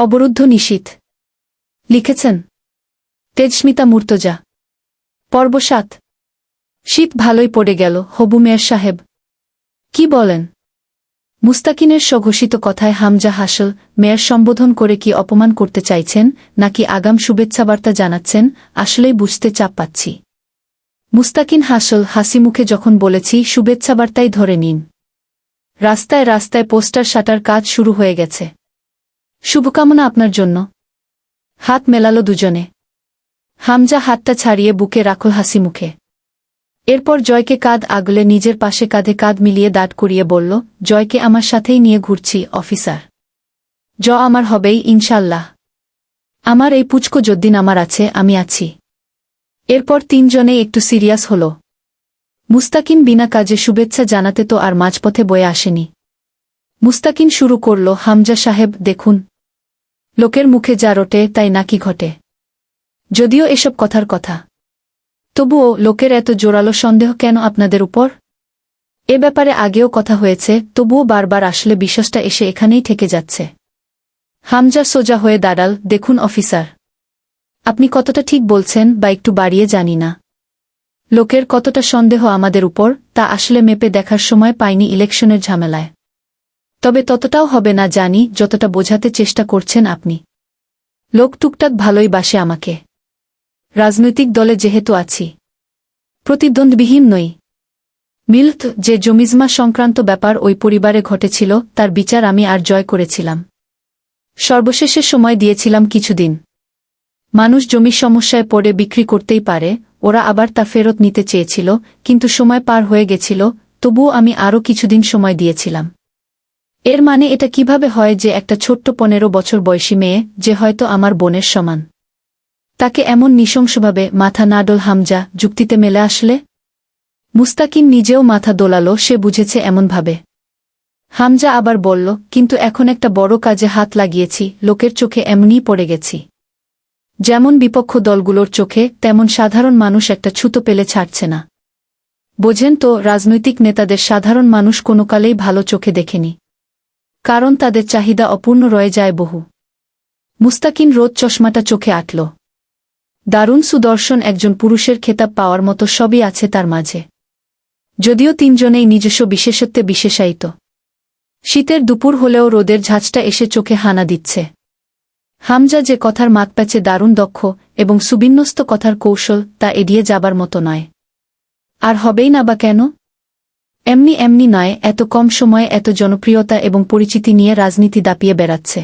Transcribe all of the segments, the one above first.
অবরুদ্ধ নিশীথ। লিখেছেন তেজস্মিতা মুর্তজা। পর্ব ৭। শীত ভালোই পড়ে গেল হবু মেয়র সাহেব। কি বলেন? মুস্তাকিনের স্বঘোষিত কথায় হামজা হাসল। মেয়র সম্বোধন করে কি অপমান করতে চাইছেন নাকি আগাম শুভেচ্ছাবার্তা জানাচ্ছেন আসলেই বুঝতে চাপ পাচ্ছি। মুস্তাকিন হাসল হাসিমুখে যখন বলেছি শুভেচ্ছাবার্তাই ধরে নিন। রাস্তায় রাস্তায় পোস্টার সাটার কাজ শুরু হয়ে গেছে। শুভকামনা আপনার জন্য। হাত মেলালো দুজনে। হামজা হাতটা ছাড়িয়ে বুকে রাখল হাসিমুখে। এরপর জয়কে কাঁধ আগলে নিজের পাশে কাঁধে কাঁধ মিলিয়ে দাঁড় করিয়ে বলল, জয়কে আমার সাথেই নিয়ে ঘুরছি অফিসার। আমার হবেই ইনশাল্লাহ। আমার এই পুচকো যদ্দিন আমার আছে আমি আছি। এরপর তিনজনেই একটু সিরিয়াস হল। মুস্তাকিন বিনা কাজে শুভেচ্ছা জানাতে তো আর মাঝপথে বয়ে আসেনি। মুস্তাকিন শুরু করল, হামজা সাহেব দেখুন, লোকের মুখে যা রটে তাই নাকি ঘটে। যদিও এসব কথার কথা, তবুও লোকের এত জোরালো সন্দেহ কেন আপনাদের উপর? এ ব্যাপারে আগেও কথা হয়েছে, তবুও বারবার আসলে বিশ্বাসটা এসে এখানেই থেকে যাচ্ছে। হামজা সোজা হয়ে দাঁড়াল, দেখুন অফিসার, আপনি কতটা ঠিক বলছেন বা একটু বাড়িয়ে জানি না। লোকের কতটা সন্দেহ আমাদের উপর তা আসলে মেপে দেখার সময় পাইনি ইলেকশনের ঝামেলায়। তবে ততটাও হবে না জানি যতটা বোঝাতে চেষ্টা করছেন আপনি। লোক টুকটাক ভালোই বাসে আমাকে। রাজনৈতিক দলে যেহেতু আছি, প্রতিদ্বন্দ্বিহীন নই। মিল্ক যে জমিজমা সংক্রান্ত ব্যাপার ওই পরিবারে ঘটেছিল তার বিচার আমি আর জয় করেছিলাম। সর্বশেষে সময় দিয়েছিলাম কিছুদিন। মানুষ জমি সমস্যায় পড়ে বিক্রি করতেই পারে, ওরা আবার তা ফেরত নিতে চেয়েছিল, কিন্তু সময় পার হয়ে গেছিল, তবুও আমি আরও কিছুদিন সময় দিয়েছিলাম। এর মানে এটা কিভাবে হয় যে একটা ছোট্ট 15 বছর বয়সী মেয়ে, যে হয়তো আমার বোনের সমান, তাকে এমন নৃশংসভাবে মাথা না ডোল হামজা যুক্তিতে মেলে আসলে? মুস্তাকিন নিজেও মাথা দোলালো, সে বুঝেছে এমনভাবে। হামজা আবার বলল, কিন্তু এখন একটা বড় কাজে হাত লাগিয়েছি, লোকের চোখে এমনিই পড়ে গেছি। যেমন বিপক্ষ দলগুলোর চোখে, তেমন সাধারণ মানুষ একটা ছুতো পেলে ছাড়ছে না। বোঝেন তো, রাজনৈতিক নেতাদের সাধারণ মানুষ কোনোকালেই ভালো চোখে দেখেনি, কারণ তাদের চাহিদা অপূর্ণ রয়ে যায় বহু। মুস্তাকিন রোদ চশমাটা চোখে আঁটল। দারুণ সুদর্শন একজন পুরুষের খেতাব পাওয়ার মতো সবই আছে তার মাঝে, যদিও তিনজনেই নিজস্ব বিশেষত্বে বিশেষায়িত। শীতের দুপুর হলেও রোদের ঝাঁজটা এসে চোখে হানা দিচ্ছে। হামজা যে কথার মাতপ্যাচে দারুণ দক্ষ এবং সুবিন্যস্ত কথার কৌশল তা এড়িয়ে যাবার মতো নয়। আর হবেই না বা কেন? এমনি এমনি নয়, এত কম সময়ে এত জনপ্রিয়তা এবং পরিচিতি নিয়ে রাজনীতি দাপিয়ে বেড়াচ্ছে।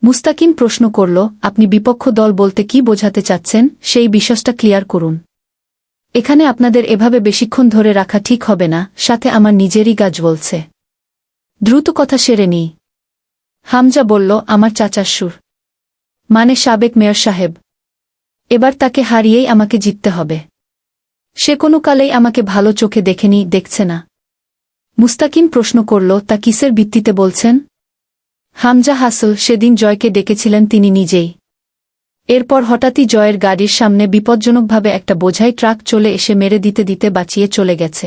মুস্তাকিন প্রশ্ন করল, আপনি বিপক্ষ দল বলতে কি বোঝাতে চাচ্ছেন সেই বিষয়টা ক্লিয়ার করুন। এখানে আপনাদের এভাবে বেশিক্ষণ ধরে রাখা ঠিক হবে না, সাথে আমার নিজেরই গা জ্বলছে। দ্রুত কথা সেরে নিই। হামজা বলল, আমার চাচার সুর, মানে সাবেক মেয়র সাহেব। এবার তাকে হারিয়েই আমাকে জিততে হবে। সে কোনো কালেই আমাকে ভালো চোখে দেখেনি, দেখছে না। মুস্তাকিন প্রশ্ন করল, তা কিসের ভিত্তিতে বলছেন? হামজা হাসল, সেদিন জয়কে ডেকেছিলেন তিনি নিজেই। এরপর হঠাৎই জয়ের গাড়ির সামনে বিপজ্জনকভাবে একটা বোঝাই ট্রাক চলে এসে মেরে দিতে দিতে বাঁচিয়ে চলে গেছে।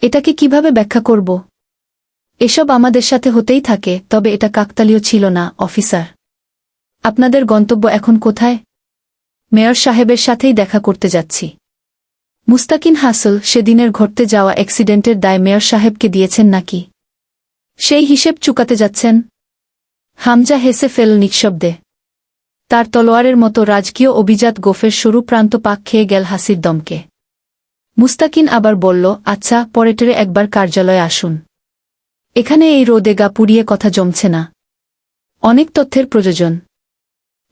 এটাকে কিভাবে ব্যাখ্যা করব? এসব আমাদের সাথে হতেই থাকে, তবে এটা কাকতালীয় ছিল না অফিসার। আপনাদের গন্তব্য এখন কোথায়? মেয়র সাহেবের সাথেই দেখা করতে যাচ্ছি। মুস্তাকিন হাসল, সেদিনের ঘটতে যাওয়া অ্যাক্সিডেন্টের দায় মেয়র সাহেবকে দিয়েছেন নাকি? সেই হিসেব চুকাতে যাচ্ছেন? হামজা হেসে ফেল নিঃশব্দে। তার তলোয়ারের মতো রাজকীয় অভিজাত গোফের সরু প্রান্ত পাক খেয়ে গেল হাসির দমকে। মুস্তাকিন আবার বলল, আচ্ছা, পরেটেরে একবার কার্যালয়ে আসুন। এখানে এই রোদে গা পুড়িয়ে কথা জমছে না। অনেক তথ্যের প্রয়োজন।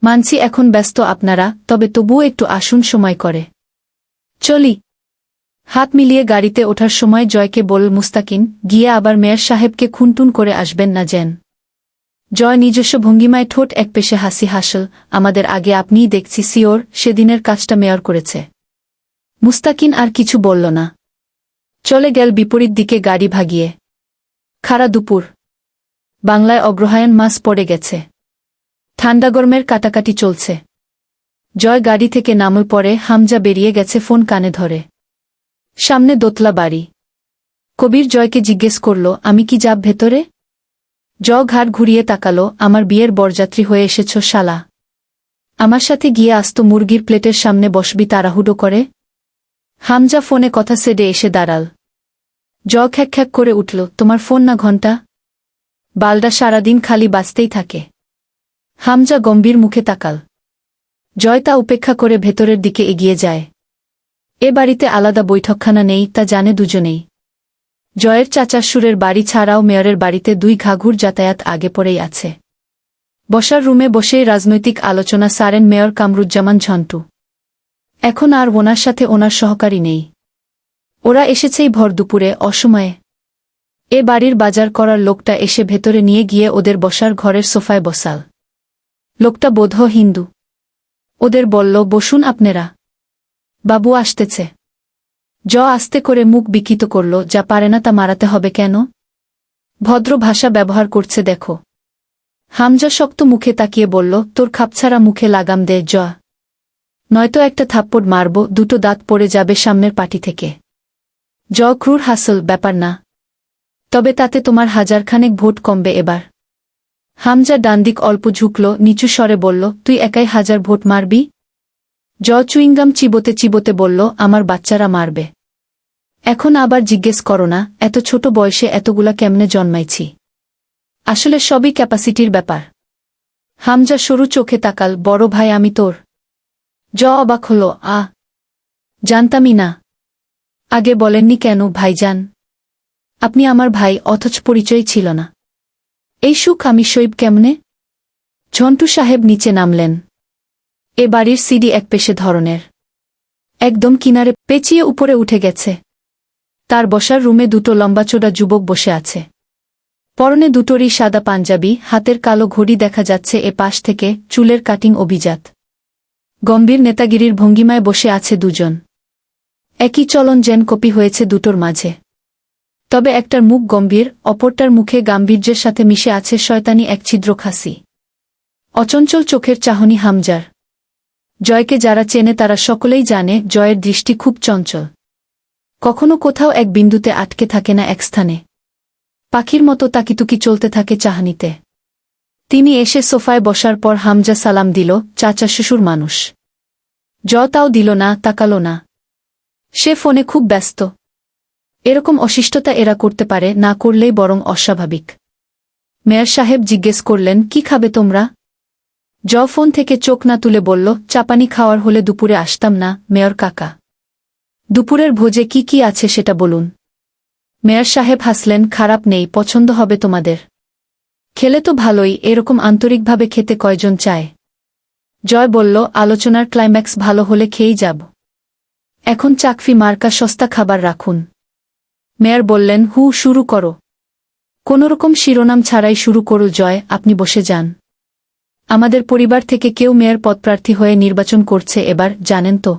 মানছি এখন ব্যস্ত আপনারা, তবে তবুও একটু আসুন সময় করে। চলি। হাত মিলিয়ে গাড়িতে ওঠার সময় জয়কে বল মুস্তাকিন, গিয়ে আবার মেয়র সাহেবকে খুনটুন করে আসবেন না যেন। জয় নিজস্ব ভঙ্গিমায় ঠোঁট একপেশে হাসি হাসল, আমাদের আগে আপনিই দেখছি সিওর সেদিনের কাজটা মেয়র করেছে। মুস্তাকিন আর কিছু বলল না। চলে গেল বিপরীত দিকে গাড়ি ভাগিয়ে। খাড়া দুপুর। বাংলায় অগ্রহায়ণ মাস পড়ে গেছে। ঠান্ডা গরমের কাটাকাটি চলছে। জয় গাড়ি থেকে নামল পরে হামজা বেরিয়ে গেছে ফোন কানে ধরে। সামনে দোতলা বাড়ি। কবির জয়কে জিজ্ঞেস করল, আমি কি যাব ভেতরে? ঘাড় ঘুরিয়ে তাকালো, আমার বিয়ের বরযাত্রী হয়ে এসেছ শালা। আমার সাথে গিয়ে আস্ত মুরগির প্লেটের সামনে বসবি তাড়াহুড়ো করে? হামজা ফোনে কথা সেডে এসে দাঁড়াল। খ্যাক খ্যাক করে উঠল, তোমার ফোন না ঘণ্টা? বালডা সারাদিন খালি বাজতেই থাকে। হামজা গম্ভীর মুখে তাকাল। তা উপেক্ষা করে ভেতরের দিকে এগিয়ে যায়। এ বাড়িতে আলাদা বৈঠকখানা নেই, তা জানে দুজনেই। জয়ের চাচার সুরের বাড়ি ছাড়াও মেয়রের বাড়িতে 2 ঘাঘুর যাতায়াত আগে পড়েই আছে। বসার রুমে বসেই রাজনৈতিক আলোচনা সারেন মেয়র কামরুজ্জামান ঝন্টু। এখন আর ওনার সাথে ওনার সহকারী নেই। ওরা এসেছেই ভর দুপুরে, অসময়ে। এ বাড়ির বাজার করার লোকটা এসে ভেতরে নিয়ে গিয়ে ওদের বসার ঘরের সোফায় বসাল। লোকটা বোধহ হিন্দু। ওদের বলল, বসুন আপনারা, বাবু আসতেছে। আস্তে করে মুখ বিকৃত করল, যা পারে না তা মারাতে হবে কেন? ভদ্র ভাষা ব্যবহার করছে দেখো। হামজা শক্ত মুখে তাকিয়ে বলল, তোর খাপছাড়া মুখে লাগাম দে নয়তো একটা থাপ্পড় মারব, 2টো দাঁত পড়ে যাবে সামনের পাটি থেকে। ক্রুর হাসল, ব্যাপার না। তবে তাতে তোমার 1000খানেক ভোট কমবে এবার। হামজা ডানদিক অল্প ঝুঁকল, নিচু স্বরে বলল, তুই একাই 1000 ভোট মারবি? চুইংগাম চিবোতে চিবোতে বলল, আমার বাচ্চারা মারবে। এখন আবার জিজ্ঞেস করো না, এত ছোট বয়সে এতগুলা কেমনে জন্মাইছি। আসলে সবই ক্যাপাসিটির ব্যাপার। হামজা সরু চোখে তাকাল, বড় ভাই আমি তোর? অবাক হল, জানতামই না। আগে বলেননি কেন ভাইজান? আপনি আমার ভাই, অথচ পরিচয় ছিল না। এই সুখ আমি সইব কেমনে? ঝন্টু সাহেব নিচে নামলেন। এ বাড়ির সিডি একপেশে ধরনের, একদম কিনারে পেঁচিয়ে উপরে উঠে গেছে। তার বসার রুমে 2টো লম্বাচোড়া যুবক বসে আছে। পরনে দুটোরই সাদা পাঞ্জাবি, হাতের কালো ঘড়ি দেখা যাচ্ছে এ পাশ থেকে, চুলের কাটিং অভিজাত। গম্ভীর নেতাগিরির ভঙ্গিমায় বসে আছে দুজন। একই চলন যেন কপি হয়েছে দুটোর মাঝে। তবে একটার মুখ গম্ভীর, অপরটার মুখে গাম্ভীর্যের সাথে মিশে আছে শয়তানি এক ছিদ্র হাসি। অচঞ্চল চোখের চাহনি হামজার। জয়কে যারা চেনে তারা সকলেই জানে জয়ের দৃষ্টি খুব চঞ্চল। কখনো কোথাও এক বিন্দুতে আটকে থাকে না এক স্থানে। পাখির মতো তাকিতুকি চলতে থাকে চাহনিতে। তিনি এসে সোফায় বসার পর হামজা সালাম দিল, চাচা শ্বশুর মানুষ। তাও দিল না, তাকালো না। সে ফোনে খুব ব্যস্ত। এরকম অশিষ্টতা এরা করতে পারে, না করলেই বরং অস্বাভাবিক। মেয়র সাহেব জিজ্ঞেস করলেন, কি খাবে তোমরা? ফোন থেকে চোখ না তুলে বলল, চাপানি খাওয়ার হলে দুপুরে আসতাম না মেয়র কাকা। দুপুরের ভোজে কি কি আছে সেটা বলুন। মেয়র সাহেব হাসলেন, খারাপ নেই, পছন্দ হবে তোমাদের। খেলে তো ভালোই, এরকম আন্তরিকভাবে খেতে কয়জন চায়? বলল, আলোচনার ক্লাইম্যাক্স ভালো হলে খেয়েই যাব। এখন চাকফি মার্কা সস্তা খাবার রাখুন। মেয়র বললেন, শুরু করো। কোনোরকম শিরোনাম ছাড়াই শুরু করো জয়, আপনি বসে যান। আমাদের পরিবার থেকে কেউ মেয়র পদপ্রার্থী হয়ে নির্বাচন করছে এবার, জানেন তো?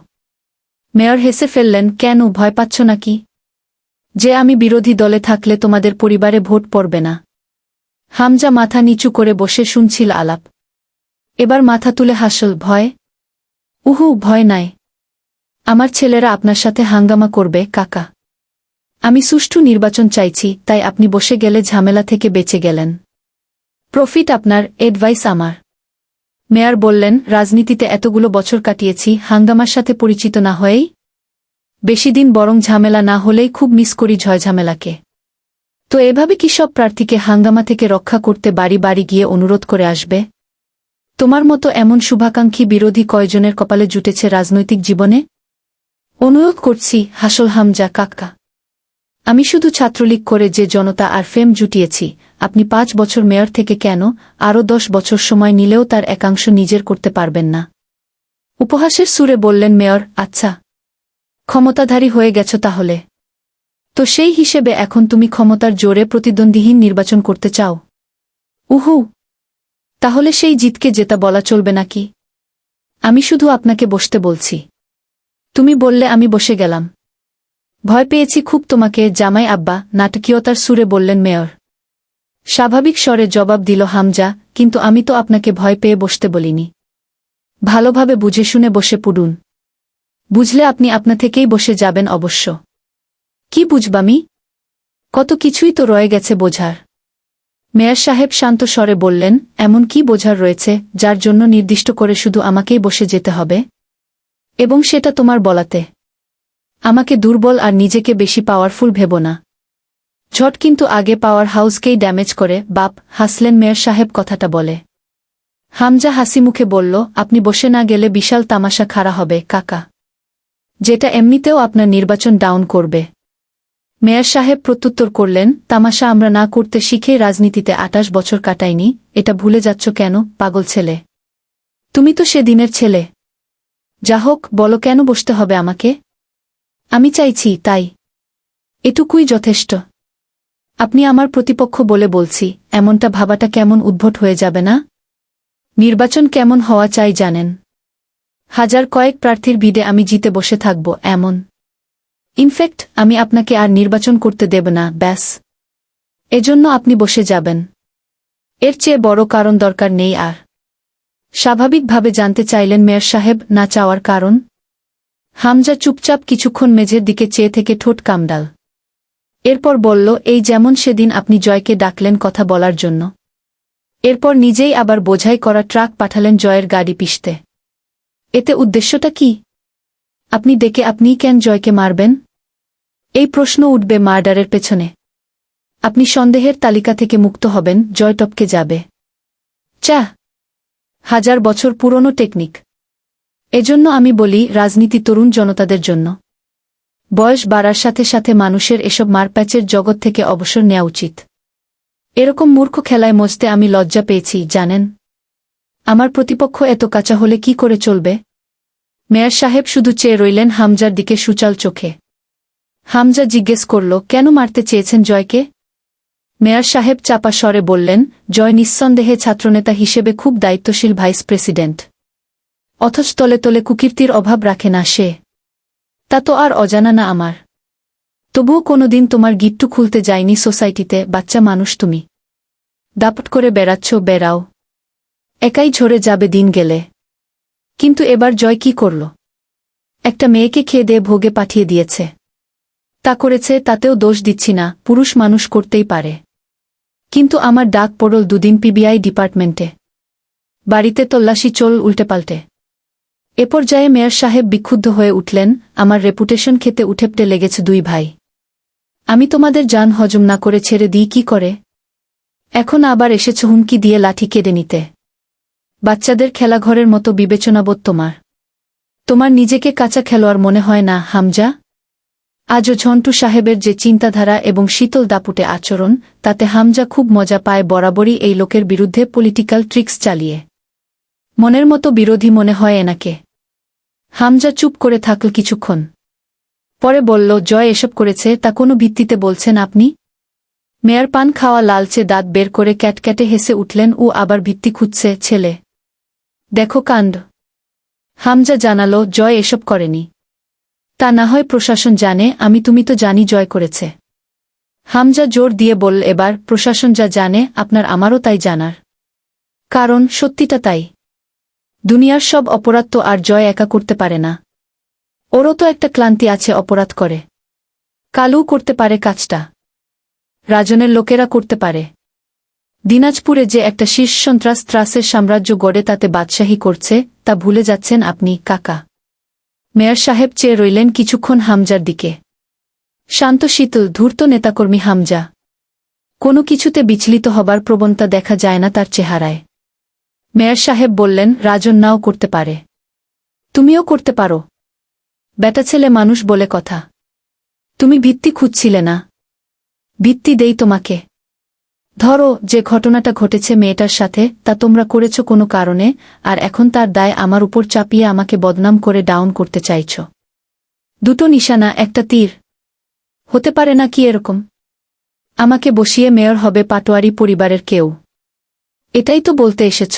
মেয়র হেসে ফেললেন, কেন, ভয় পাচ্ছ নাকি? আমি বিরোধী দলে থাকলে তোমাদের পরিবারে ভোট পড়বে না। হামজা মাথা নিচু করে বসে শুনছিল আলাপ। এবার মাথা তুলে হাসল, ভয়? ভয় নাই। আমার ছেলেরা আপনার সাথে হাঙ্গামা করবে কাকা। আমি সুষ্ঠু নির্বাচন চাইছি, তাই আপনি বসে গেলে ঝামেলা থেকে বেঁচে গেলেন। প্রফিট আপনার, এডভাইস আমার। মেয়র বললেন, রাজনীতিতে এতগুলো বছর কাটিয়েছি, হাঙ্গামার সাথে পরিচিত না হয়েই? বেশি দিন বরং ঝামেলা না হলেই খুব মিস করি ঝামেলাকে। তো এভাবে কি সব প্রার্থীকে হাঙ্গামা থেকে রক্ষা করতে বাড়ি বাড়ি গিয়ে অনুরোধ করে আসবে? তোমার মতো এমন শুভাকাঙ্ক্ষী বিরোধী কয়জনের কপালে জুটেছে রাজনৈতিক জীবনে? অনুরোধ করছি, হাসল হামজা কাকা। আমি শুধু ছাত্রলীগ করে যে জনতা আর ফেম জুটিয়েছি, আপনি 5 বছর মেয়র থেকে কেন আরও 10 বছর সময় নিলেও তার একাংশ নিজের করতে পারবেন না? উপহাসের সুরে বললেন মেয়র, আচ্ছা, ক্ষমতাধারী হয়ে গেছ তাহলে। তো সেই হিসেবে এখন তুমি ক্ষমতার জোরে প্রতিদ্বন্দ্বীহীন নির্বাচন করতে চাও? তাহলে সেই জিতকে জেতা বলা চলবে নাকি? আমি শুধু আপনাকে বসতে বলছি। তুমি বললে আমি বসে গেলাম। ভয় পেয়েছি খুব তোমাকে জামাই আব্বা, নাটকীয়তার সুরে বললেন মেয়র। স্বাভাবিক স্বরে জবাব দিল হামজা, কিন্তু আমি তো আপনাকে ভয় পেয়ে বসতে বলিনি। ভালোভাবে বুঝে শুনে বসে পড়ুন। বুঝলে আপনি আপনা থেকেই বসে যাবেন অবশ্য। কি বুঝবামি? কত কিছুই তো রয়ে গেছে বোঝার। মেয়র সাহেব শান্ত স্বরে বললেন, এমন কি বোঝার রয়েছে যার জন্য নির্দিষ্ট করে শুধু আমাকেই বসে যেতে হবে? এবং সেটা তোমার বলাতে। আমাকে দুর্বল আর নিজেকে বেশি পাওয়ারফুল ভেবো না। ঝট কিন্তু আগে পাওয়ার হাউসকেই ড্যামেজ করে বাপ, হাসলেন মেয়র সাহেব কথাটা বলে। হামজা হাসি মুখে বলল, আপনি বসে না গেলে বিশাল তামাশা খাড়া হবে কাকা, যেটা এমনিতেও আপনার নির্বাচন ডাউন করবে। মেয়র সাহেব প্রত্যুত্তর করলেন, তামাশা আমরা না করতে শিখেই রাজনীতিতে ২৮ বছর কাটাইনি, এটা ভুলে যাচ্ছ কেন পাগল ছেলে? তুমি তো সেদিনের ছেলে। যা হোক, বলো কেন বসতে হবে আমাকে? আমি চাইছি তাই, এটুকুই যথেষ্ট। আপনি আমার প্রতিপক্ষ বলে বলছি, এমনটা ভাবাটা কেমন উদ্ভট হয়ে যাবে না? নির্বাচন কেমন হওয়া চাই জানেন? হাজার কয়েক প্রার্থীর ভিড়ে আমি জিতে বসে থাকব এমন। ইনফ্যাক্ট আমি আপনাকে আর নির্বাচন করতে দেব না, ব্যাস। এজন্য আপনি বসে যাবেন। এর চেয়ে বড় কারণ দরকার নেই আর। স্বাভাবিকভাবে জানতে চাইলেন মেয়র সাহেব, না চাওয়ার কারণ? হামজা চুপচাপ কিছুক্ষণ মেঝের দিকে চেয়ে থেকে ঠোঁট কামড়াল। এরপর বলল, এই যেমন সেদিন আপনি জয়কে ডাকলেন কথা বলার জন্য। এরপর নিজেই আবার বোঝাই করা ট্রাক পাঠালেন জয়ের গাড়ি পিষতে। এতে উদ্দেশ্যটা কি? আপনি ডেকে আপনিই কেন জয়কে মারবেন? এই প্রশ্ন উঠবে মার্ডারের পেছনে। আপনি সন্দেহের তালিকা থেকে মুক্ত হবেন, জয় টপকে যাবে। চা, ১০০০ বছর পুরনো টেকনিক। এজন্য আমি বলি, রাজনীতি তরুণ জনতাদের জন্য। বয়স বাড়ার সাথে সাথে মানুষের এসব মারপ্যাচের জগৎ থেকে অবসর নেওয়া উচিত। এরকম মূর্খ খেলায় মজতে আমি লজ্জা পেয়েছি জানেন। আমার প্রতিপক্ষ এত কাঁচা হলে কি করে চলবে? মেয়র সাহেব শুধু চেয়ে রইলেন হামজার দিকে সুচাল চোখে। হামজা জিজ্ঞেস করল, কেন মারতে চেয়েছেন জয়কে? মেয়র সাহেব চাপা স্বরে বললেন, জয় নিঃসন্দেহে ছাত্রনেতা হিসেবে খুব দায়িত্বশীল ভাইস প্রেসিডেন্ট। অথচ তলে তলে কুকীর্তির অভাব রাখে না সে। তা তো আর অজানা না আমার। তবুও কোনোদিন তোমার গিট্টু খুলতে যায়নি সোসাইটিতে, বাচ্চা মানুষ তুমি। দাপট করে বেড়াচ্ছ, বেড়াও। একাই ঝরে যাবে দিন গেলে। কিন্তু এবার জয় কি করল? একটা মেয়েকে খেয়ে দিয়ে ভোগে পাঠিয়ে দিয়েছে। তা করেছে, তাতেও দোষ দিচ্ছি না, পুরুষ মানুষ করতেই পারে। কিন্তু আমার ডাক পড়ল দুদিন পিবিআই ডিপার্টমেন্টে। বাড়িতে তল্লাশি চল উল্টেপাল্টে। এ পর্যায়ে মেয়র সাহেব বিক্ষুব্ধ হয়ে উঠলেন, আমার রেপুটেশন খেতে উঠেপটে লেগেছে দুই ভাই। আমি তোমাদের জান হজম না করে ছেড়ে দিই কি করে? এখন আবার এসেছ হুমকি দিয়ে লাঠি কেড়ে নিতে। বাচ্চাদের খেলাঘরের মতো বিবেচনাবোধ তোমার। তোমার নিজেকে কাঁচা খেলোয়াড় মনে হয় না হামজা? আজও ঝন্টু সাহেবের যে চিন্তাধারা এবং শীতল দাপুটে আচরণ, তাতে হামজা খুব মজা পায় বরাবরই এই লোকের বিরুদ্ধে পলিটিক্যাল ট্রিক্স চালিয়ে। মনের মতো বিরোধী মনে হয় এনাকে। হামজা চুপ করে থাকল কিছুক্ষণ। পরে বলল, জয় এসব করেছে তা কোনো ভিত্তিতে বলছেন আপনি? মেয়র পান খাওয়া লালচে দাঁত বের করে ক্যাটক্যাটে হেসে উঠলেন, ও আবার ভিত্তি খুঁজছে ছেলে। দেখো কাণ্ড। হামজা জানালো, জয় এসব করেনি। তা না হয় প্রশাসন জানে, তুমি তো জানি জয় করেছে। হামজা জোর দিয়ে বলল, এবার প্রশাসন যা জানে আপনার আমারও তাই জানার। কারণ সত্যিটা তাই। দুনিয়ার সব অপরাধ তো আর জয় একা করতে পারে না। ওরও তো একটা ক্লান্তি আছে, অপরাধ করে। কালু করতে পারে কাজটা। রাজনের লোকেরা করতে পারে। দিনাজপুরে যে একটা শীর্ষ সন্ত্রাস ত্রাসের সাম্রাজ্য গড়ে তাতে বাদশাহী করছে, তা ভুলে যাচ্ছেন আপনি কাকা। মেয়র সাহেব চেয়ে রইলেন কিছুক্ষণ হামজার দিকে। শান্ত শীতল ধূর্ত নেতাকর্মী হামজা। কোনো কিছুতে বিচলিত হবার প্রবণতা দেখা যায় না তার চেহারায়। মেয়র সাহেব বললেন, রাজন নাও করতে পারে। তুমিও করতে পারো। বেটা ছেলে মানুষ বলে কথা। তুমি ভিত্তি খুঁজছিলে না? ভিত্তি দেই তোমাকে। ধরো, যে ঘটনাটা ঘটেছে মেয়েটার সাথে, তা তোমরা করেছ কোনো কারণে, আর এখন তার দায় আমার উপর চাপিয়ে আমাকে বদনাম করে ডাউন করতে চাইছ। দুটো নিশানা, একটা তীর। হতে পারে না কি এরকম? আমাকে বসিয়ে মেয়র হবে পাটোয়ারি পরিবারের কেউ। এটাই তো বলতে এসেছ।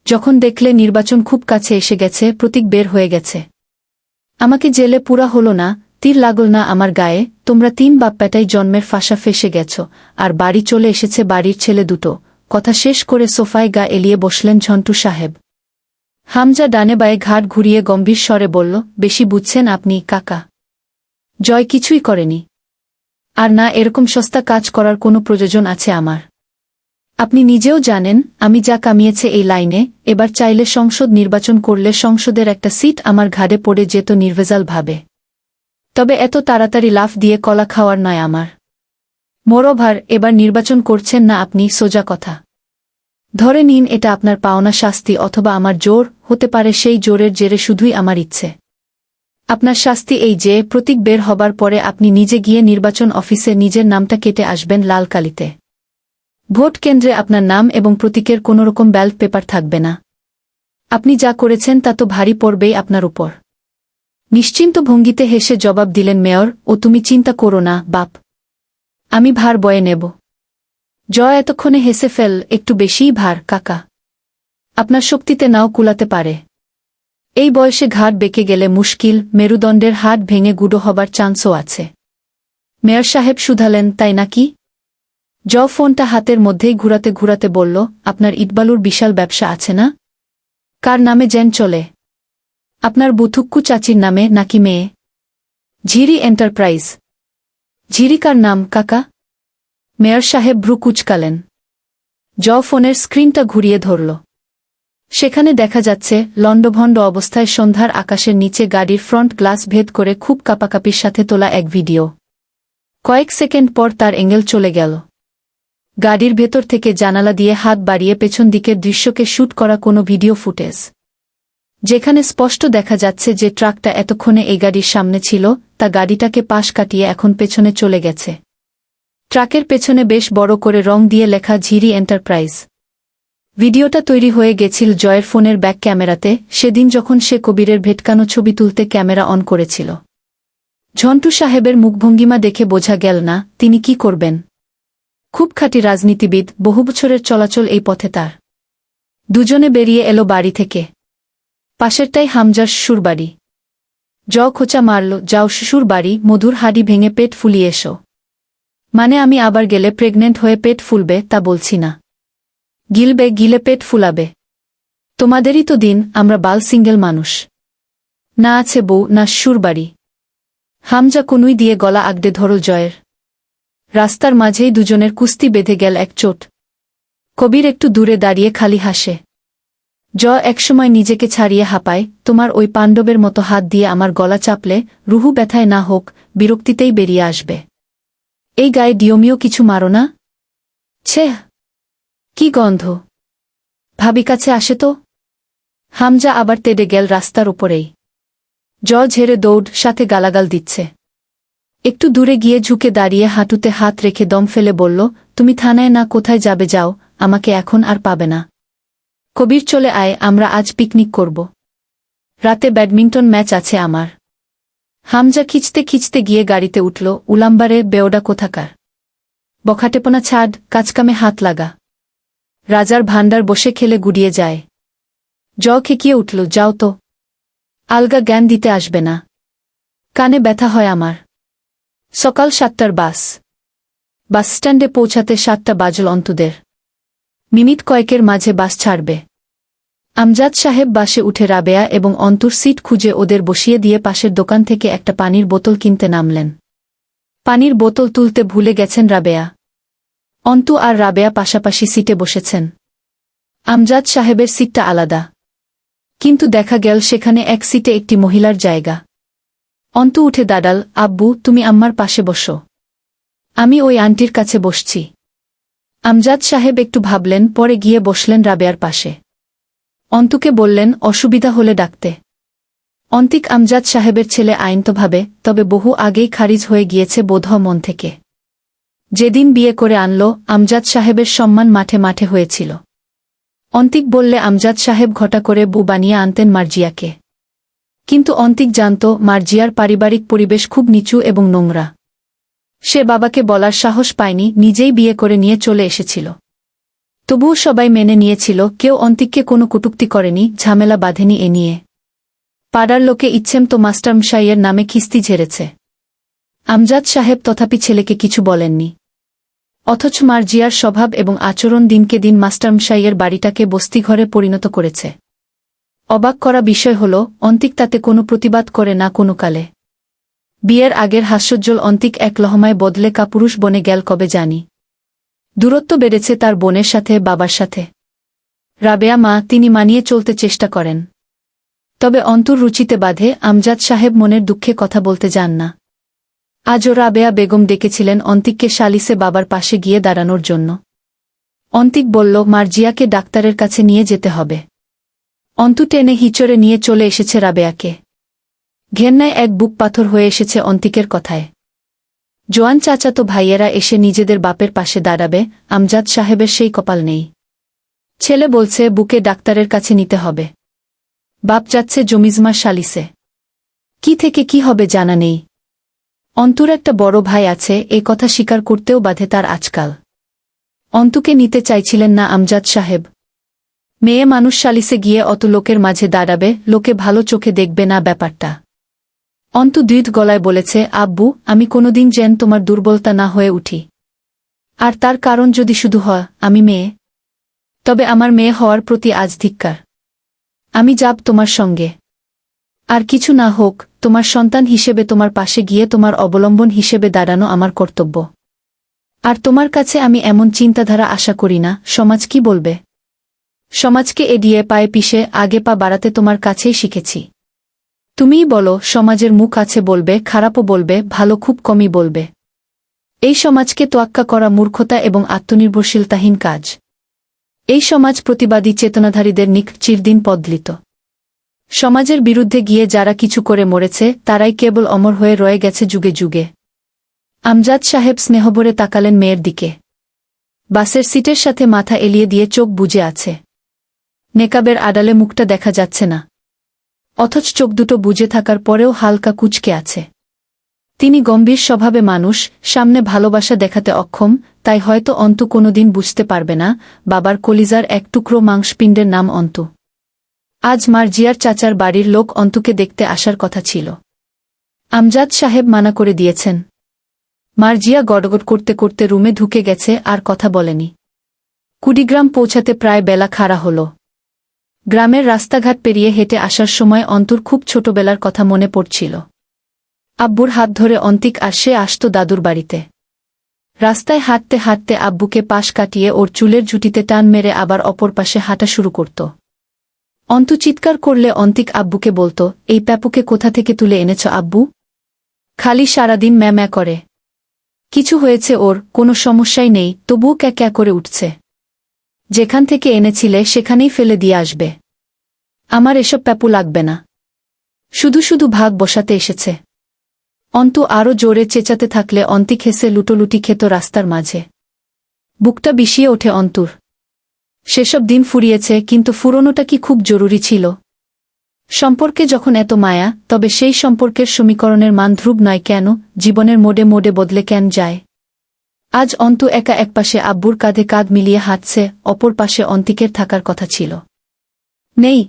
যখন দেখলে নির্বাচন খুব কাছে এসে গেছে, প্রতীক বের হয়ে গেছে। আমাকে জেলে পুরা হলো না, তীর লাগল না আমার গায়ে, তোমরা ৩ বাপ বেটাই জন্মের ফাঁসা ফেসে গেছ, আর বাড়ি চলে এসেছে বাড়ির ছেলে দুটো। কথা শেষ করে সোফায় গা এলিয়ে বসলেন ঝন্টু সাহেব। হামজা ডানে বায়ে ঘাট ঘুরিয়ে গম্ভীর স্বরে বলল, বেশি বুঝছেন আপনি কাকা। জয় কিছুই করেনি। আর না এরকম সস্তা কাজ করার কোনো প্রয়োজন আছে আমার। আপনি নিজেও জানেন আমি যা কামিয়েছে এই লাইনে, এবার চাইলে সংসদ নির্বাচন করলে সংসদের একটা সিট আমার ঘাড়ে পড়ে যেত নির্ভেজালভাবে। তবে এত তাড়াতাড়ি লাফ দিয়ে কলা খাওয়ার নয় আমার। মোরোভার এবার নির্বাচন করছেন না আপনি, সোজা কথা। ধরে নিন এটা আপনার পাওনা শাস্তি, অথবা আমার জোর হতে পারে সেই জোরের জেরে শুধুই আমার ইচ্ছে। আপনার শাস্তি এই যে প্রতীক বের হবার পরে আপনি নিজে গিয়ে নির্বাচন অফিসে নিজের নামটা কেটে আসবেন লাল কালিতে। ভোট কেন্দ্রে আপনার নাম এবং প্রতীকের কোনোরকম ব্যালট পেপার থাকবে না। আপনি যা করেছেন তা তো ভারী পড়বেই আপনার উপর। নিশ্চিন্ত ভঙ্গিতে হেসে জবাব দিলেন মেয়র। ও তুমি চিন্তা করো না বাপ, আমি ভার বয়ে নেব। জয় এতক্ষণে হেসে ফেল, একটু বেশিই ভার কাকা, আপনার শক্তিতে নাও কুলাতে পারে। এই বয়সে ঘাট বেঁকে গেলে মুশকিল, মেরুদণ্ডের হাড় ভেঙে গুঁড়ো হবার চান্সও আছে। মেয়র সাহেব শুধালেন, তাই নাকি? ফোনটা হাতের মধ্যেই ঘুরাতে ঘুরাতে বলল, আপনার ইটবালুর বিশাল ব্যবসা আছে না? কার নামে যেন চলে? আপনার বুথুক্কু চাচির নামে নাকি মেয়ে? ঝিরি এন্টারপ্রাইজ। ঝিরি কার নাম কাকা? মেয়র সাহেব ভ্রু কুচকালেন। ফোনের স্ক্রিনটা ঘুরিয়ে ধরল। সেখানে দেখা যাচ্ছে লণ্ডভণ্ড অবস্থায় সন্ধ্যার আকাশের নিচে গাড়ির ফ্রন্ট গ্লাস ভেদ করে খুব কাপাকাপির সাথে তোলা এক ভিডিও। কয়েক সেকেন্ড পর তার এঙ্গেল চলে গেল। গাড়ির ভেতর থেকে জানালা দিয়ে হাত বাড়িয়ে পেছন দিকের দৃশ্যকে শ্যুট করা কোনো ভিডিও ফুটেজ, যেখানে স্পষ্ট দেখা যাচ্ছে যে ট্রাকটা এতক্ষণে এই গাড়ির সামনে ছিল, তা গাড়িটাকে পাশ কাটিয়ে এখন পেছনে চলে গেছে। ট্রাকের পেছনে বেশ বড় করে রং দিয়ে লেখা ঝিরি এন্টারপ্রাইজ। ভিডিওটা তৈরি হয়ে গেছিল জয়ের ফোনের ব্যাক ক্যামেরাতে সেদিন যখন সে কবিরের ভেটকানো ছবি তুলতে ক্যামেরা অন করেছিল। ঝন্টু সাহেবের মুখভঙ্গিমা দেখে বোঝা গেল না তিনি কি করবেন। খুব খাঁটি রাজনীতিবিদ, বহু বছরের চলাচল এই পথে তার। দুজনে বেরিয়ে এলো বাড়ি থেকে। পাশেরটাই হামজার শ্বশুর বাড়ি। খোঁচা মারল, যাও শ্বশুর বাড়ি, মধুর হাড়ি ভেঙে পেট ফুলিয়ে এসো। মানে আমি আবার গেলে প্রেগনেন্ট হয়ে পেট ফুলবে তা বলছি না, গিলে পেট ফুলাবে। তোমাদেরই তো দিন, আমরা বাল সিঙ্গেল মানুষ। না আছে বউ, না শ্বশুর বাড়ি। হামজা কনুই দিয়ে গলা আগড়ে ধরল জয়ের। রাস্তার মাঝেই দুজনের কুস্তি বেঁধে গেল এক চোট। কবির একটু দূরে দাঁড়িয়ে খালি হাসে। একসময় নিজেকে ছাড়িয়ে হাঁপায়, তোমার ওই পাণ্ডবের মতো হাত দিয়ে আমার গলা চাপলে রুহু ব্যথায় না হোক বিরক্তিতেই বেরিয়ে আসবে। এই গায়ে ডিওমিও কিছু মারো না? ছেহ, কি গন্ধ! ভাবি কাছে আসে তো। হামজা আবার তেড়ে গেল রাস্তার উপরেই। ঝেড়ে দৌড়, সাথে গালাগাল দিচ্ছে। একটু দূরে গিয়ে ঝুঁকে দাঁড়িয়ে হাঁটুতে হাত রেখে দম ফেলে বলল, তুমি থানায় না কোথায় যাবে যাও, আমাকে এখন আর পাবে না। কবির চলে আয়, আমরা আজ পিকনিক করব। রাতে ব্যাডমিন্টন ম্যাচ আছে আমার। হামজা খিচতে খিচতে গিয়ে গাড়িতে উঠল। উলাম্বারে বেওডা কোথাকার! বখাটেপনা ছাড়, কাজকামে হাত লাগা। রাজার ভাণ্ডার বসে খেলে গুড়িয়ে যায়। খেকিয়ে উঠল, যাও তো। আলগা জ্ঞান দিতে আসবে না। কানে ব্যথা হয় আমার। সকাল 7টার বাস। বাসস্ট্যান্ডে পৌঁছাতে 7টা বাজল অন্তুদের। মিনিট কয়েকের মাঝে বাস ছাড়বে। আমজাদ সাহেব বাসে উঠে রাবেয়া এবং অন্তুর সিট খুঁজে ওদের বসিয়ে দিয়ে পাশের দোকান থেকে একটা পানির বোতল কিনতে নামলেন। পানির বোতল তুলতে ভুলে গেছেন রাবেয়া। অন্তু আর রাবেয়া পাশাপাশি সিটে বসেছেন। আমজাদ সাহেবের সিটটা আলাদা, কিন্তু দেখা গেল সেখানে এক সিটে একটি মহিলার জায়গা। অন্তু উঠে দাঁড়াল, আব্বু তুমি আম্মার পাশে বসো, আমি ওই আন্টির কাছে বসছি। আমজাদ সাহেব একটু ভাবলেন, পরে গিয়ে বসলেন রাবেয়ার পাশে। অন্তুকে বললেন, অসুবিধা হলে ডাকতে। অন্তিক আমজাদ সাহেবের ছেলে আইনতভাবে, তবে বহু আগেই খারিজ হয়ে গিয়েছে বোধহয় মন থেকে। যেদিন বিয়ে করে আনল, আমজাদ সাহেবের সম্মান মাঠে মাঠে হয়েছিল। অন্তিক বললে আমজাদ সাহেব ঘটা করে বউ বানিয়ে আনতেন মার্জিয়াকে। কিন্তু অন্তিক জানত মার্জিয়ার পারিবারিক পরিবেশ খুব নিচু এবং নোংরা। সে বাবাকে বলার সাহস পায়নি, নিজেই বিয়ে করে নিয়ে চলে এসেছিল। তবুও সবাই মেনে নিয়েছিল, কেউ অন্তিককে কোনো কটূক্তি করেনি, ঝামেলা বাঁধেনি এ নিয়ে। পাড়ার লোকে ইচ্ছেম তো মাস্টারমশাইয়ের নামে খিস্তি ঝেড়েছে। আমজাদ সাহেব তথাপি ছেলেকে কিছু বলেননি। অথচ মার্জিয়ার স্বভাব এবং আচরণ দিনকে দিন মাস্টারমশাইয়ের বাড়িটাকে বস্তিঘরে পরিণত করেছে। অবাক করা বিষয় হল, অন্তিক তাতে কোনো প্রতিবাদ করে না কোনো কালে। বিয়ের আগের হাস্যোজ্জ্বল অন্তিক এক লহমায় বদলে কাপুরুষ বনে গেল কবে জানি। দূরত্ব বেড়েছে তার বোনের সাথে, বাবার সাথে। রাবেয়া মা, তিনি মানিয়ে চলতে চেষ্টা করেন। তবে অন্তর রুচিতে বাঁধে। আমজাদ সাহেব মনের দুঃখে কথা বলতে যান না। আজও রাবেয়া বেগম ডেকেছিলেন অন্তিককে সালিসে বাবার পাশে গিয়ে দাঁড়ানোর জন্য। অন্তিক বলল, মার্জিয়াকে ডাক্তারের কাছে নিয়ে যেতে হবে। অন্তু টেনে হিচড়ে নিয়ে চলে এসেছে রাবেয়াকে। ঘেন্নায় এক বুক পাথর হয়ে এসেছে অন্তিকের কথায়। জোয়ান চাচাতো ভাইয়েরা এসে নিজেদের বাপের পাশে দাঁড়াবে, আমজাদ সাহেবের সেই কপাল নেই। ছেলে বলছে বুকে ডাক্তারের কাছে নিতে হবে। বাপ যাচ্ছে জমিজমার সালিসে। কি থেকে কি হবে জানা নেই। অন্তুর একটা বড় ভাই আছে, এ কথা স্বীকার করতেও বাধে তার আজকাল। অন্তুকে নিতে চাইছিলেন না আমজাদ সাহেব। মেয়ে মানুষ সালিসে গিয়ে অত লোকের মাঝে দাঁড়াবে, লোকে ভালো চোখে দেখবে না ব্যাপারটা। অন্তু দৃঢ় গলায় বলেছে, আব্বু, আমি কোনোদিন যেন তোমার দুর্বলতা না হয়ে উঠি। আর তার কারণ যদি শুধু হয় আমি মেয়ে, তবে আমার মেয়ে হওয়ার প্রতি আজ ধিক্কার। আমি যাব তোমার সঙ্গে। আর কিছু না হোক, তোমার সন্তান হিসেবে তোমার পাশে গিয়ে তোমার অবলম্বন হিসেবে দাঁড়ানো আমার কর্তব্য। আর তোমার কাছে আমি এমন চিন্তাধারা আশা করি না। সমাজ কি বলবে? সমাজকে এড়িয়ে পায়ে পিষে আগে পা বাড়াতে তোমার কাছেই শিখেছি। তুমিই বলো, সমাজের মুখ আছে বলবে, খারাপও বলবে, ভালো খুব কমই বলবে। এই সমাজকে তোয়াক্কা করা মূর্খতা এবং আত্মনির্ভরশীলতাহীন কাজ। এই সমাজ প্রতিবাদী চেতনাধারীদের নিক চিরদিন পদলিত। সমাজের বিরুদ্ধে গিয়ে যারা কিছু করে মরেছে, তারাই কেবল অমর হয়ে রয়ে গেছে যুগে যুগে। আমজাদ সাহেব স্নেহভরে তাকালেন মেয়ের দিকে। বাসের সিটের সাথে মাথা এলিয়ে দিয়ে চোখ বুজে আছে। নেকাবের আড়ালে মুখটা দেখা যাচ্ছে না, অথচ চোখ দুটো বুজে থাকার পরেও হালকা কুঁচকে আছে। তিনি গম্ভীর স্বভাবে মানুষ, সামনে ভালোবাসা দেখাতে অক্ষম, তাই হয়তো অন্তু কোনোদিন বুঝতে পারবে না বাবার কলিজার এক টুকরো মাংসপিণ্ডের নাম অন্তু। আজ মার্জিয়ার চাচার বাড়ির লোক অন্তুকে দেখতে আসার কথা ছিল। আমজাদ সাহেব মানা করে দিয়েছেন। মার্জিয়া গড়গড় করতে করতে রুমে ঢুকে গেছে, আর কথা বলেনি। কুড়িগ্রাম পৌঁছাতে প্রায় বেলা খাড়া হল। গ্রামের রাস্তাঘাট পেরিয়ে হেঁটে আসার সময় অন্তুর খুব ছোটবেলার কথা মনে পড়ছিল। আব্বুর হাত ধরে অন্তিক আর সে আসত দাদুর বাড়িতে। রাস্তায় হাঁটতে হাঁটতে আব্বুকে পাশ কাটিয়ে ওর চুলের ঝুঁটিতে টান মেরে আবার অপর পাশে হাঁটা শুরু করত। অন্তু চিৎকার করলে অন্তিক আব্বুকে বলতো, এই প্যাপুকে কোথা থেকে তুলে এনেছ আব্বু? খালি সারাদিন ম্যা করে। কিছু হয়েছে ওর? কোনো সমস্যাই নেই, তবুও ক্যা করে উঠছে। যেখান থেকে এনেছিলে সেখানেই ফেলে দিয়ে আসবে। আমার এসব প্যাপু লাগবে না। শুধু শুধু ভাগ বসাতে এসেছে। অন্তু আরও জোরে চেঁচাতে থাকলে অন্তিক হেসে লুটোলুটি খেত রাস্তার মাঝে। বুকটা বিষিয়ে ওঠে অন্তুর। সেসব দিন ফুরিয়েছে, কিন্তু ফুরোনোটা কি খুব জরুরি ছিল? সম্পর্কে যখন এত মায়া, তবে সেই সম্পর্কের সমীকরণের মান ধ্রুব নয় কেন? জীবনের মোডে মোডে বদলে কেন যায়? আজ অন্তু একা একপাশে আব্বুর কাঁধে কাঁধ মিলিয়ে হাঁটছে, অপর পাশে অন্তিকের থাকার কথা ছিল। নেই।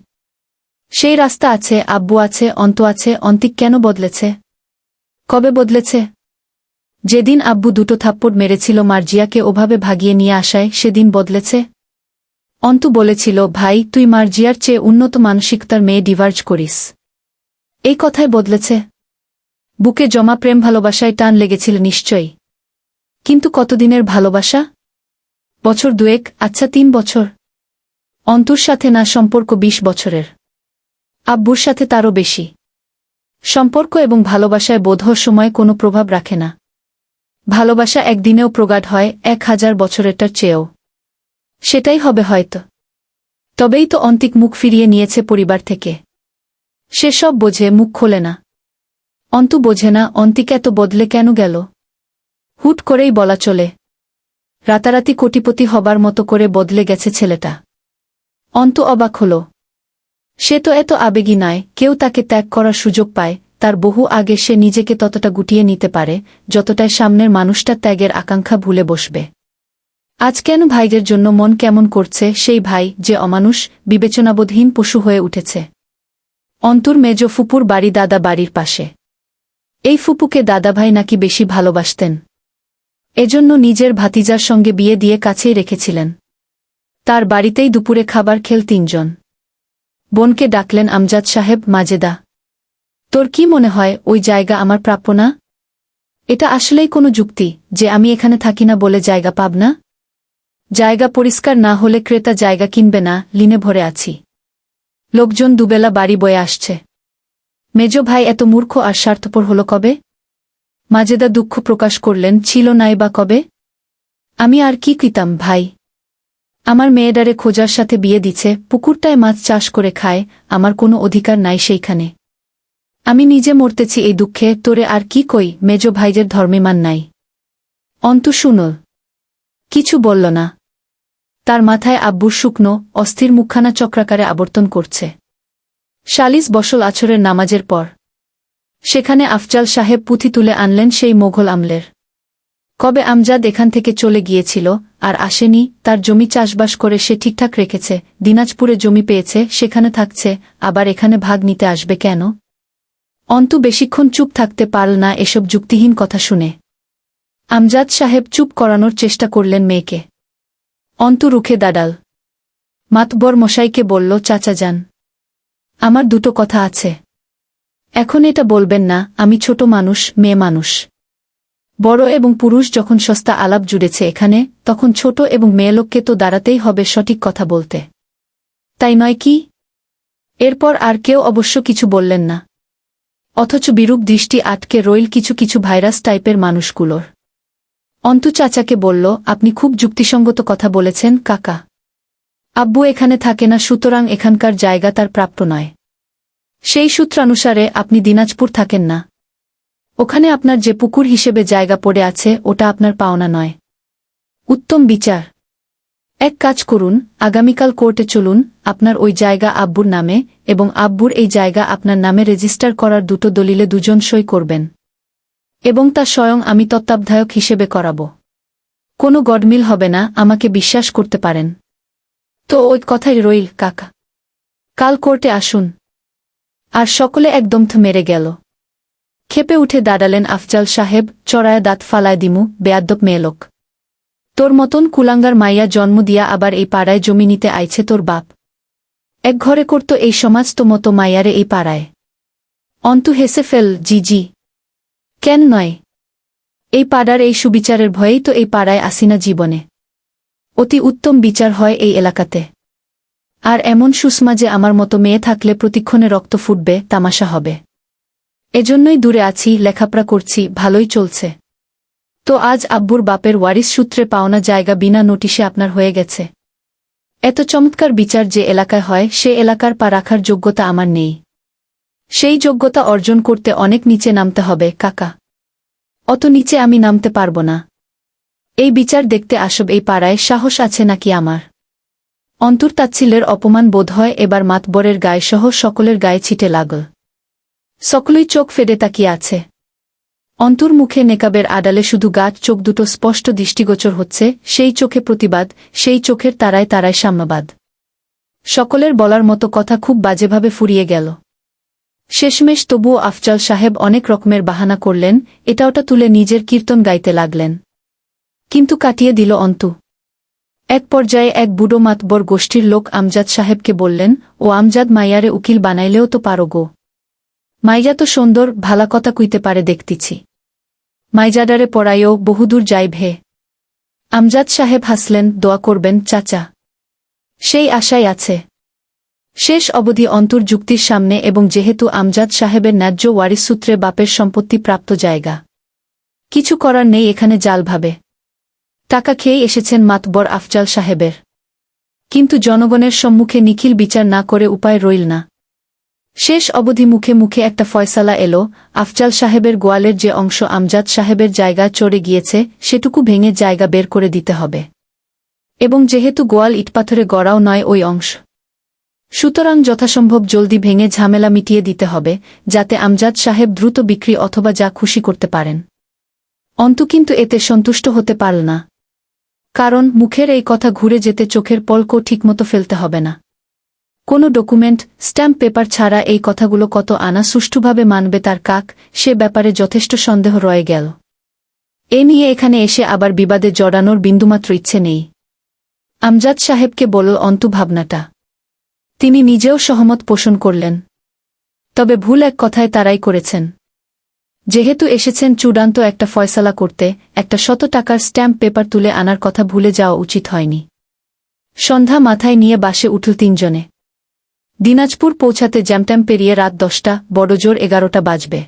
সেই রাস্তা আছে, আব্বু আছে, অন্তু আছে, অন্তিক কেন বদলেছে? কবে বদলেছে? যেদিন আব্বু দুটো থাপ্পড় মেরেছিল মার্জিয়াকে ওভাবে ভাগিয়ে নিয়ে আসায়, সেদিন বদলেছে। অন্তু বলেছিল, ভাই, তুই মার্জিয়ার চেয়ে উন্নত মানসিকতার মেয়ে ডিভার্জ করিস। এই কথায় বদলেছে। বুকে জমা প্রেম ভালোবাসায় টান লেগেছিল নিশ্চয়ই। কিন্তু কতদিনের ভালোবাসা? বছর দুয়েক, আচ্ছা 3 বছর। অন্তুর সাথে না সম্পর্ক 20 বছরের। আব্বুর সাথে তারও বেশি। সম্পর্ক এবং ভালোবাসায় বোধহয় সময় কোনো প্রভাব রাখে না। ভালোবাসা একদিনেও প্রগাঢ় হয়, 1000 বছরেরটার চেয়েও। সেটাই হবে হয়তো। তবেই তো অন্তিক মুখ ফিরিয়ে নিয়েছে পরিবার থেকে। সে সব বোঝে, মুখ খোলে না। অন্তু বোঝে না অন্তিক এত বদলে কেন গেল। হুট করেই বলা চলে। রাতারাতি কোটিপতি হবার মতো করে বদলে গেছে ছেলেটা। অন্তু অবাক হল। সে তো এত আবেগী নয়, কেউ তাকে ত্যাগ করার সুযোগ পায়, তার বহু আগে সে নিজেকে ততটা গুটিয়ে নিতে পারে, যতটায় সামনের মানুষটা ত্যাগের আকাঙ্ক্ষা ভুলে বসবে। আজ কেন ভাইদের জন্য মন কেমন করছে, সেই ভাই যে অমানুষ, বিবেচনাবোধহীন পশু হয়ে উঠেছে। অন্তুর মেজ ফুপুর বাড়ি দাদা বাড়ির পাশে। এই ফুপুকে দাদাভাই নাকি বেশি ভালোবাসতেন। এজন্য নিজের ভাতিজার সঙ্গে বিয়ে দিয়ে কাছেই রেখেছিলেন। তার বাড়িতেই দুপুরে খাবার খেল 3 জন। বোনকে ডাকলেন আমজাদ সাহেব, মাজেদা, তোর কি মনে হয় ওই জায়গা আমার প্রাপ্য না? এটা আসলেই কোনো যুক্তি যে আমি এখানে থাকি না বলে জায়গা পাব না? জায়গা পরিষ্কার না হলে ক্রেতা জায়গা কিনবে না, লিনে ভরে আছি। লোকজন দুবেলা বাড়ি বয়ে আসছে। মেজ ভাই এত মূর্খ আর স্বার্থপর হল কবে? মাজেদা দুঃখ প্রকাশ করলেন, ছিল নাই বা কবে? আমি আর কি কইতাম ভাই? আমার মেয়েডারে খোঁজার সাথে বিয়ে দিছে, পুকুরটায় মাছ চাষ করে খায়, আমার কোনো অধিকার নাই সেইখানে। আমি নিজে মরতেছি এই দুঃখে, তোরে আর কি কই, মেজ ভাইদের ধর্মেমান নাই। অন্তু শুনল, কিছু বলল না। তার মাথায় আব্বুর শুকনো অস্থির মুখখানা চক্রাকারে আবর্তন করছে। শালিস বসল আছরের নামাজের পর। সেখানে আফজাল সাহেব পুঁথি তুলে আনলেন সেই মোঘল আমলের। কবে আমজাদ এখান থেকে চলে গিয়েছিল, আর আসেনি, তার জমি চাষবাস করে সে ঠিকঠাক রেখেছে, দিনাজপুরে জমি পেয়েছে, সেখানে থাকছে, আবার এখানে ভাগ নিতে আসবে কেন? অন্তু বেশিক্ষণ চুপ থাকতে পারল না এসব যুক্তিহীন কথা শুনে। আমজাদ সাহেব চুপ করানোর চেষ্টা করলেন মেয়েকে। অন্তু রুখে দাঁড়াল। মাতবর মশাইকে বলল, চাচা যান, আমার দুটো কথা আছে। এখন এটা বলবেন না, আমি ছোট মানুষ, মেয়ে মানুষ। বড় এবং পুরুষ যখন সস্তা আলাপ জুড়েছে এখানে, তখন ছোট এবং মেয়েলোককে তো দাঁড়াতেই হবে সঠিক কথা বলতে, তাই নয় কি? এরপর আর কেউ অবশ্য কিছু বললেন না। অথচ বিরূপ দৃষ্টি আটকে রইল কিছু কিছু ভাইরাস টাইপের মানুষগুলোর। অন্তু চাচাকে বলল, আপনি খুব যুক্তিসঙ্গত কথা বলেছেন কাকা। আব্বু এখানে থাকে না, সুতরাং এখানকার জায়গা তার প্রাপ্য নয়। সেই সূত্রানুসারে আপনি দিনাজপুর থাকেন না। ওখানে আপনার যে পুকুর হিসেবে জায়গা পড়ে আছে, ওটা আপনার পাওনা নয়। উত্তম বিচার। এক কাজ করুন, আগামীকাল কোর্টে চলুন, আপনার ওই জায়গা আব্বুর নামে, এবং আব্বুর এই জায়গা আপনার নামে রেজিস্টার করার দুটো দলিলে দুজন সই করবেন, এবং তা স্বয়ং আমি তত্ত্বাবধায়ক হিসেবে করাব। কোনো গডমিল হবে না, আমাকে বিশ্বাস করতে পারেন। তো ওই কথাই রইল কাকা, কাল কোর্টে আসুন। আর সকলে একদম মেরে গেল। ক্ষেপে উঠে দাঁড়ালেন আফজাল সাহেব, চড়ায়া দাঁত ফালায় দিমু, বেয়াদ্দপ মেয়েলোক। তোর মতন কুলাঙ্গার মাইয়া জন্ম দিয়া আবার এই পাড়ায় জমি নিতে আইছে তোর বাপ? এক ঘরে করত এই সমাজ তো মতো মাইয়ারে এই পাড়ায়? অন্তু হেসে ফেল, জি জি, কেন নয়? এই পাড়ার এই সুবিচারের ভয়েই তো এই পাড়ায় আসিনা জীবনে। অতি উত্তম বিচার হয় এই এলাকাতে। আর এমন সুষমা যে আমার মতো মেয়ে থাকলে প্রতিক্ষণে রক্ত ফুটবে, তামাশা হবে। এজন্যই দূরে আছি, লেখাপড়া করছি, ভালোই চলছে। তো আজ আব্বুর বাপের ওয়ারিস সূত্রে পাওনা জায়গা বিনা নোটিশে আপনার হয়ে গেছে। এত চমৎকার বিচার যে এলাকায় হয়, সে এলাকার পা রাখার যোগ্যতা আমার নেই। সেই যোগ্যতা অর্জন করতে অনেক নিচে নামতে হবে কাকা। অত নিচে আমি নামতে পারব না। এই বিচার দেখতে আসব এই পাড়ায় সাহস আছে নাকি আমার? অন্তর্তাচ্ছিলের অপমান বোধ হয় এবার মাতবরের গায়েসহ সকলের গায়ে ছিটে লাগল। সকলেই চোখ ফেডে তাকিয়ে আছে। অন্তর মুখে নেকাবের আড়ালে শুধু গাঢ় চোখ দুটো স্পষ্ট দৃষ্টিগোচর হচ্ছে, সেই চোখে প্রতিবাদ, সেই চোখের তারায় তারায় সাম্যবাদ। সকলের বলার মতো কথা খুব বাজেভাবে ফুরিয়ে গেল। শেষমেশ তবুও আফজাল সাহেব অনেক রকমের বাহানা করলেন, এটা ওটা তুলে নিজের কীর্তন গাইতে লাগলেন। কিন্তু কাটিয়ে দিল অন্তু। এক পর্যায়ে এক বুড়ো মাতবর গোষ্ঠীর লোক আমজাদ সাহেবকে বললেন, ও আমজাদ, মাইয়ারে উকিল বানাইলেও তো পারো গো। মাইয়া তো সুন্দর, ভালা কথা কইতে পারে দেখতিছি। মাইজাডারে পড়াইও বহুদূর যাই ভে। আমজাদ সাহেব হাসলেন, দোয়া করবেন চাচা। সেই আশাই আছে। শেষ অবধি অন্তর যুক্তির সামনে, এবং যেহেতু আমজাদ সাহেবের ন্যায্য ওয়ারিস সূত্রে বাপের সম্পত্তি প্রাপ্ত জায়গা, কিছু করার নেই এখানে জালভাবে। টাকা খেয়েই এসেছেন মাতবর আফজাল সাহেবের। কিন্তু জনগণের সম্মুখে নিখিল বিচার না করে উপায় রইল না। শেষ অবধি মুখে মুখে একটা ফয়সালা এলো, আফজাল সাহেবের গোয়ালের যে অংশ আমজাদ সাহেবের জায়গা চড়ে গিয়েছে, সেটুকু ভেঙে জায়গা বের করে দিতে হবে। এবং যেহেতু গোয়াল ইটপাথরে গড়াও নয় ওই অংশ, সুতরাং যথাসম্ভব জলদি ভেঙে ঝামেলা মিটিয়ে দিতে হবে, যাতে আমজাদ সাহেব দ্রুত বিক্রি অথবা যা খুশি করতে পারেন। অন্তু কিন্তু এতে সন্তুষ্ট হতে পারল না। কারণ মুখের এই কথা ঘুরে যেতে চোখের পলকও ঠিকমতো ফেলতে হবে না। কোনো ডকুমেন্ট, স্ট্যাম্প পেপার ছাড়া এই কথাগুলো কত আনা সুষ্ঠুভাবে মানবে তার কাক, সে ব্যাপারে যথেষ্ট সন্দেহ রয়ে গেল। এ নিয়ে এখানে এসে আবার বিবাদে জড়ানোর বিন্দুমাত্র ইচ্ছে নেই। আমজাদ সাহেবকে বলল অন্তু ভাবনাটা। তিনি নিজেও সহমত পোষণ করলেন। তবে ভুল এক কথায় তারাই করেছেন। যেহেতু এসেছেন চূড়ান্ত একটা ফয়সালা করতে, একটা 100 টাকার স্ট্যাম্প পেপার তুলে আনার কথা ভুলে যাওয়া উচিত হয়নি। সন্ধ্যা মাথায় নিয়ে বাসে উঠল তিনজনে। দিনাজপুর পৌঁছাতে জ্যামট্যাম পেরিয়ে রাত 10টা, বড়জোর 11টা বাজবে।